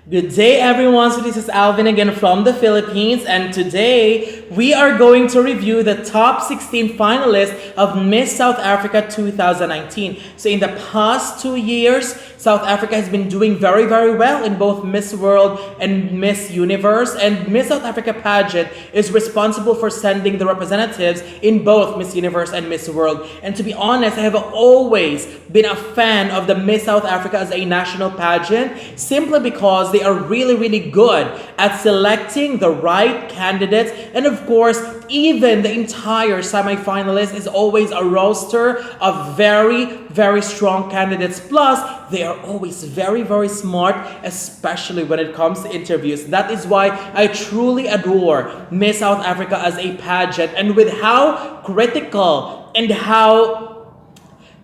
Good day, everyone. So this is Alvin again from the Philippines, and today we are going to review the top 16 finalists of Miss South Africa 2019. So in the past 2 years, South Africa has been doing very, very well in both Miss World and Miss Universe, and Miss South Africa pageant is responsible for sending the representatives in both Miss Universe and Miss World. And to be honest, I have always been a fan of the Miss South Africa as a national pageant simply because they are really, really good at selecting the right candidates. And of course, even the entire semifinalist is always a roster of very, very strong candidates. Plus, they are always very, very smart, especially when it comes to interviews. That is why I truly adore Miss South Africa as a pageant. And with how critical and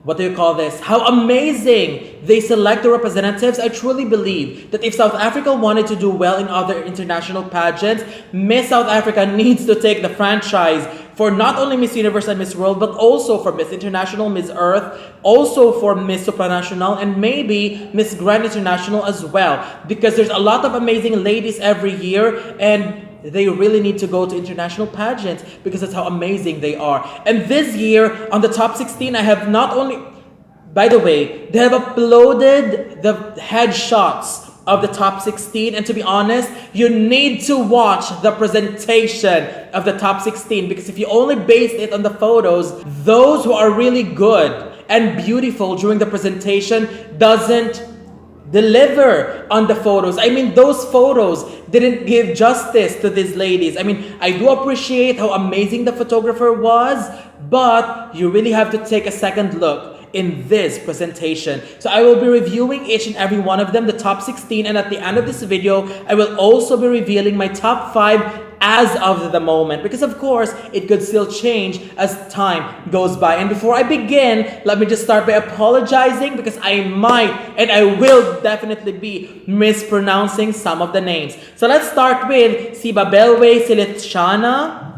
what do you call this? How amazing they select the representatives. I truly believe that if South Africa wanted to do well in other international pageants, Miss South Africa needs to take the franchise for not only Miss Universe and Miss World, but also for Miss International, Miss Earth, also for Miss Supranational, and maybe Miss Grand International as well. Because there's a lot of amazing ladies every year, and they really need to go to international pageants because that's how amazing they are. And this year, on the top 16, I have not only, by the way, they have uploaded the headshots of the top 16. And to be honest, you need to watch the presentation of the top 16 because if you only base it on the photos, those who are really good and beautiful during the presentation doesn't deliver on the photos. I mean, those photos didn't give justice to these ladies. I mean, I do appreciate how amazing the photographer was, but you really have to take a second look in this presentation. So I will be reviewing each and every one of them, the top 16, and at the end of this video, I will also be revealing my top 5 as of the moment, because of course it could still change as time goes by. And before I begin, let me just start by apologizing because I might and I will definitely be mispronouncing some of the names. So let's start with Sibabelwe Silitshana.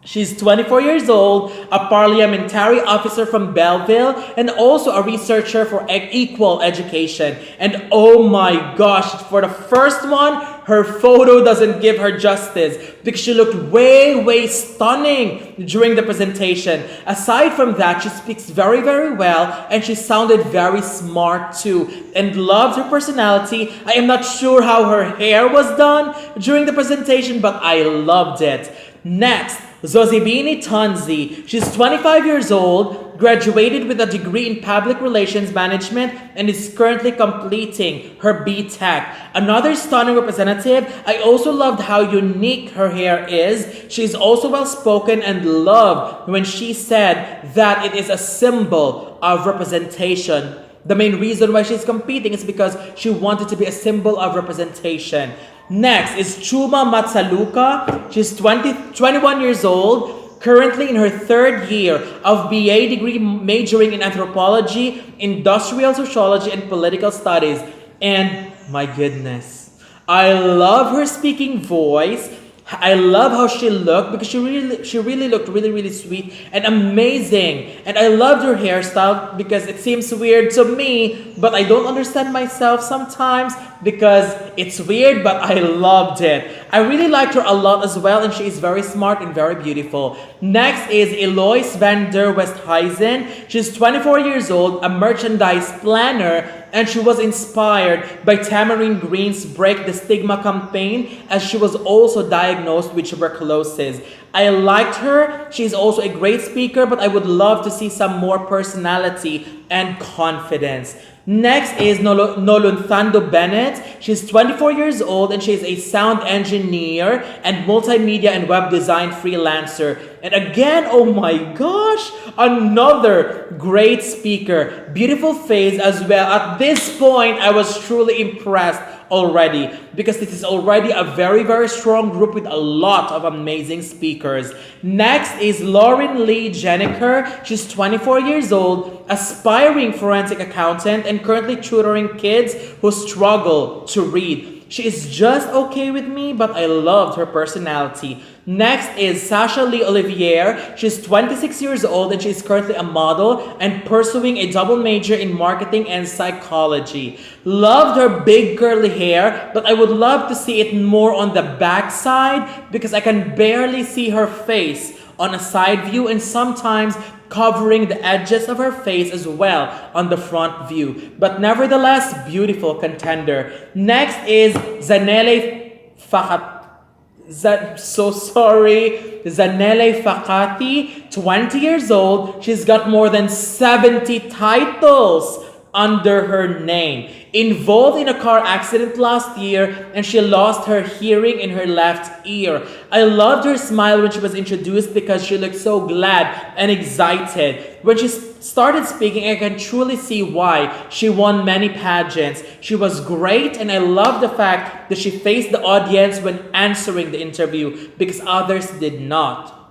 She's 24 years old, a parliamentary officer from Belleville, and also a researcher for equal education. And oh my gosh, for the first one, her photo doesn't give her justice because she looked way, way stunning during the presentation. Aside from that, she speaks very, very well, and she sounded very smart too, and loved her personality. I am not sure how her hair was done during the presentation, but I loved it. Next, Zozibini Tanzi. She's 25 years old, graduated with a degree in public relations management, and is currently completing her B.Tech. Another stunning representative. I also loved how unique her hair is. She's also well spoken and loved when she said that it is a symbol of representation. The main reason why she's competing is because she wanted to be a symbol of representation. Next is Chuma Matsaluka. She's 21 years old, currently in her third year of BA degree majoring in anthropology, industrial sociology, and political studies. And my goodness, I love her speaking voice. I love how she looked because she really looked really, really sweet and amazing. And I loved her hairstyle because it seems weird to me, but I don't understand myself sometimes because it's weird, but I loved it. I really liked her a lot as well, and she is very smart and very beautiful. Next is Eloise van der Westhuizen. She's 24 years old, a merchandise planner, and she was inspired by Tamarine Green's Break the Stigma campaign as she was also diagnosed with tuberculosis. I liked her. She's also a great speaker, but I would love to see some more personality and confidence. Next is Nolunthando Bennett. She's 24 years old and she's a sound engineer and multimedia and web design freelancer. And again, oh my gosh, another great speaker. Beautiful face as well. At this point, I was truly impressed already because this is already a very, very strong group with a lot of amazing speakers. Next is Lauren Lee Jenniker. She's 24 years old, aspiring forensic accountant, and currently tutoring kids who struggle to read. She is just okay with me, but I loved her personality. Next is Sasha Lee Olivier. She's 26 years old and she's currently a model and pursuing a double major in marketing and psychology. Loved her big curly hair, but I would love to see it more on the back side because I can barely see her face on a side view and sometimes covering the edges of her face as well on the front view. But nevertheless, beautiful contender. Next is Zanele Fakat. So sorry, Zanele Fakati, 20 years old. She's got more than 70 titles under her name. Involved in a car accident last year and she lost her hearing in her left ear. I loved her smile when she was introduced because she looked so glad and excited. When she started speaking, I can truly see why. She won many pageants. She was great and I love the fact that she faced the audience when answering the interview because others did not.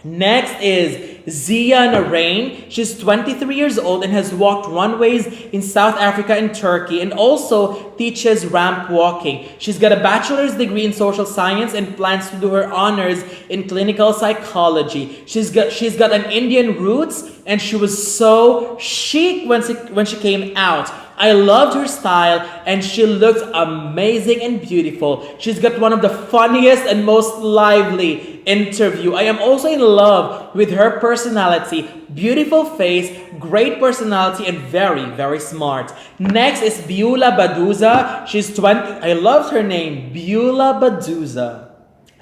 Next is Zia Narain. She's 23 years old and has walked runways in South Africa and Turkey and also teaches ramp walking. She's got a bachelor's degree in social science and plans to do her honors in clinical psychology. She's got an Indian roots and she was so chic when she came out. I loved her style and she looked amazing and beautiful. She's got one of the funniest and most lively interview. I am also in love with her personality, beautiful face, great personality, and very, very smart. Next is Beulah Baduza. She's 20. I loved her name, Beulah Baduza.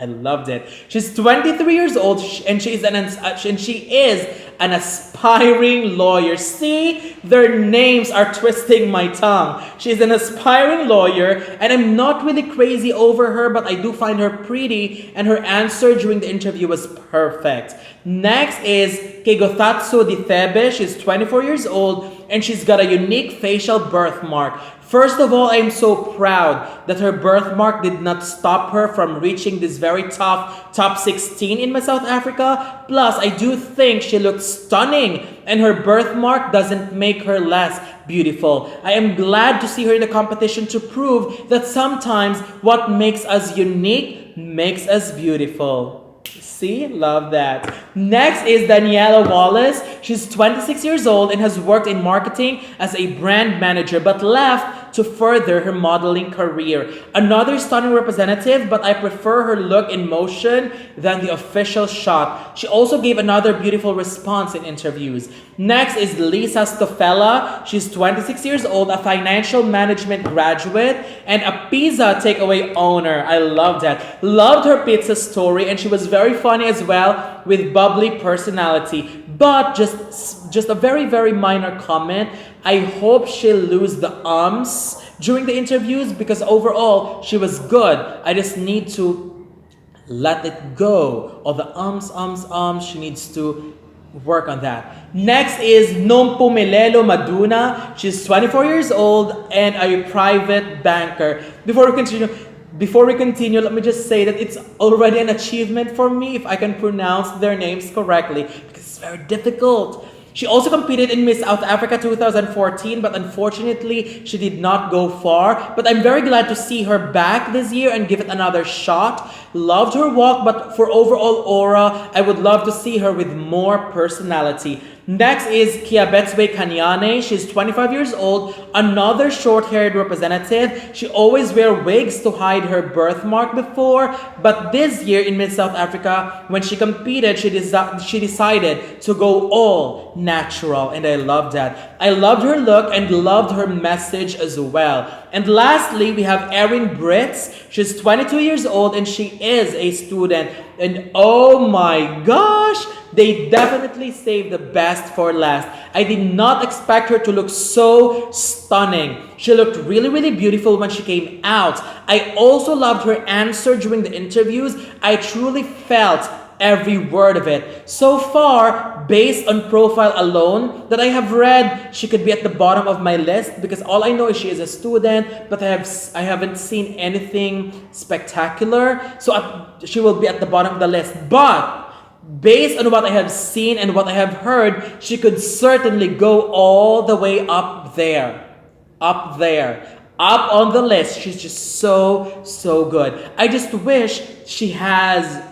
I loved it. She's 23 years old and she is an aspiring lawyer. See, their names are twisting my tongue. She's an aspiring lawyer and I'm not really crazy over her, but I do find her pretty and her answer during the interview was perfect. Next is Kegotatsu Dithebe. She's 24 years old and she's got a unique facial birthmark. First of all, I am so proud that her birthmark did not stop her from reaching this very tough top 16 in Miss South Africa. Plus, I do think she looks stunning and her birthmark doesn't make her less beautiful. I am glad to see her in the competition to prove that sometimes what makes us unique makes us beautiful. See? Love that. Next is Daniela Wallace. She's 26 years old and has worked in marketing as a brand manager but left to further her modeling career. Another stunning representative, but I prefer her look in motion than the official shot. She also gave another beautiful response in interviews. Next is Lisa Stoffela. She's 26 years old, a financial management graduate, and a pizza takeaway owner. I love that. Loved her pizza story, and she was very funny as well with bubbly personality. But just a very, very minor comment. I hope she'll lose the ums during the interviews because overall she was good. I just need to let it go. All the ums. She needs to work on that. Next is Nompumelelo Maduna. She's 24 years old and a private banker. Before we continue, let me just say that it's already an achievement for me if I can pronounce their names correctly because it's very difficult. She also competed in Miss South Africa 2014, but unfortunately, she did not go far. But I'm very glad to see her back this year and give it another shot. Loved her walk, but for overall aura, I would love to see her with more personality. Next is Kiabetswe Kanyane. She's 25 years old, another short-haired representative. She always wear wigs to hide her birthmark before, but this year in Miss South Africa, when she competed, she decided to go all natural, and I loved that. I loved her look and loved her message as well. And lastly, we have Erin Britz. She's 22 years old and she is a student. And oh my gosh, they definitely saved the best for last. I did not expect her to look so stunning. She looked really, really beautiful when she came out. I also loved her answer during the interviews. I truly felt every word of it. So far, based on profile alone that I have read, she could be at the bottom of my list because all I know is she is a student, but I haven't seen anything spectacular. So she will be at the bottom of the list. But based on what I have seen and what I have heard, she could certainly go all the way up there. Up there. up on the list. She's just so, so good. I just wish she has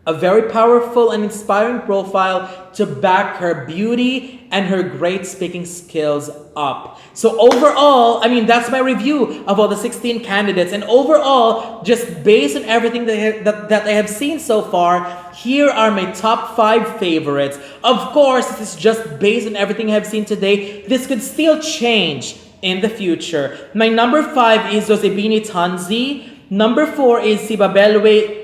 a very powerful and inspiring profile to back her beauty and her great speaking skills up. So overall, I mean, that's my review of all the 16 candidates. And overall, just based on everything that I have seen so far, here are my top 5 favorites. Of course, this is just based on everything I have seen today. This could still change in the future. My number 5 is Josebini Tanzi. Number 4 is Sibabelwe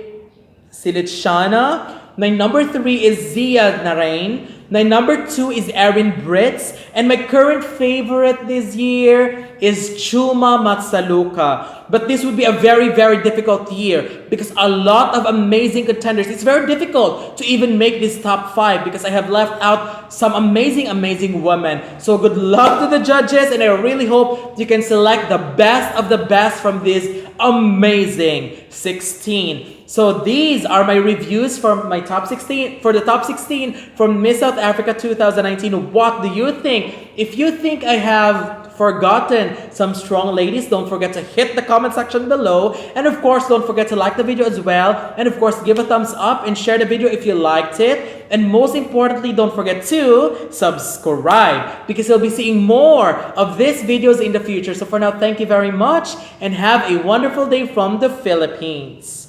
Silitshana. My number 3 is Zia Narain. My number 2 is Erin Brits. And my current favorite this year is Chuma Matsaluka. But this would be a very, very difficult year because a lot of amazing contenders. It's very difficult to even make this top 5 because I have left out some amazing, amazing women. So good luck to the judges, and I really hope you can select the best of the best from this amazing 16. So these are my reviews for my top 16, for the top 16 from Miss South Africa 2019. What do you think? If you think I have forgotten some strong ladies, don't forget to hit the comment section below. And of course, don't forget to like the video as well. And of course, give a thumbs up and share the video if you liked it. And most importantly, don't forget to subscribe because you'll be seeing more of these videos in the future. So for now, thank you very much and have a wonderful day from the Philippines.